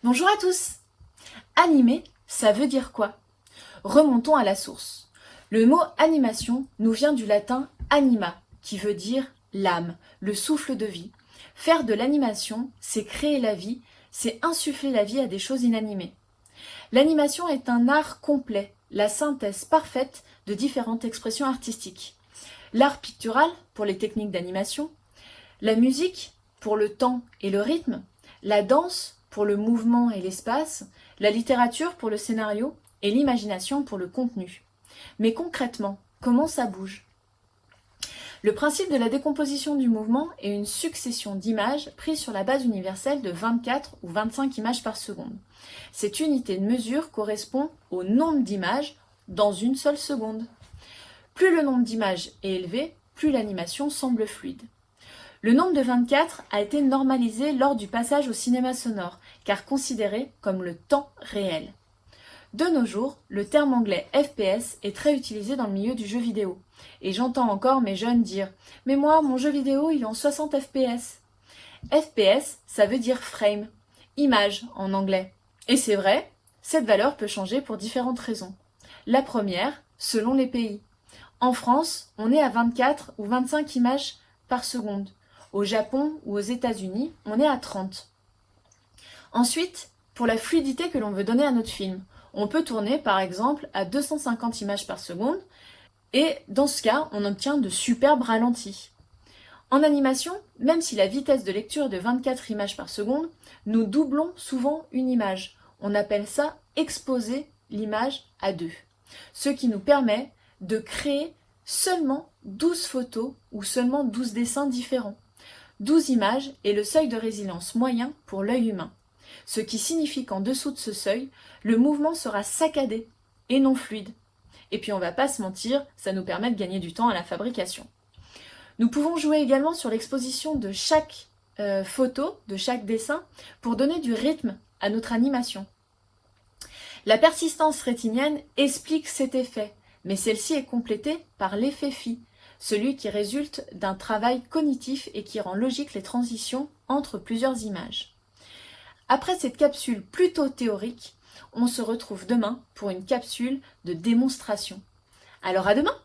Bonjour à tous! Animer, ça veut dire quoi? Remontons à la source. Le mot animation nous vient du latin anima, qui veut dire l'âme, le souffle de vie. Faire de l'animation, c'est créer la vie, c'est insuffler la vie à des choses inanimées. L'animation est un art complet, la synthèse parfaite de différentes expressions artistiques. L'art pictural, pour les techniques d'animation, la musique, pour le temps et le rythme, la danse, pour le mouvement et l'espace, la littérature pour le scénario et l'imagination pour le contenu. Mais concrètement, comment ça bouge? Le principe de la décomposition du mouvement est une succession d'images prises sur la base universelle de 24 ou 25 images par seconde. Cette unité de mesure correspond au nombre d'images dans une seule seconde. Plus le nombre d'images est élevé, plus l'animation semble fluide. Le nombre de 24 a été normalisé lors du passage au cinéma sonore, car considéré comme le temps réel. De nos jours, le terme anglais FPS est très utilisé dans le milieu du jeu vidéo. Et j'entends encore mes jeunes dire « Mais moi, mon jeu vidéo, il est en 60 FPS ». FPS, ça veut dire frame, image en anglais. Et c'est vrai, cette valeur peut changer pour différentes raisons. La première, selon les pays. En France, on est à 24 ou 25 images par seconde. Au Japon ou aux États-Unis, on est à 30. Ensuite, pour la fluidité que l'on veut donner à notre film, on peut tourner par exemple à 250 images par seconde et dans ce cas, on obtient de superbes ralentis. En animation, même si la vitesse de lecture est de 24 images par seconde, nous doublons souvent une image. On appelle ça exposer l'image à deux. Ce qui nous permet de créer seulement 12 photos ou seulement 12 dessins différents. 12 images est le seuil de résilience moyen pour l'œil humain. Ce qui signifie qu'en dessous de ce seuil, le mouvement sera saccadé et non fluide. Et puis on va pas se mentir, ça nous permet de gagner du temps à la fabrication. Nous pouvons jouer également sur l'exposition de chaque photo, de chaque dessin, pour donner du rythme à notre animation. La persistance rétinienne explique cet effet, mais celle-ci est complétée par l'effet phi, celui qui résulte d'un travail cognitif et qui rend logique les transitions entre plusieurs images. Après cette capsule plutôt théorique, on se retrouve demain pour une capsule de démonstration. Alors à demain!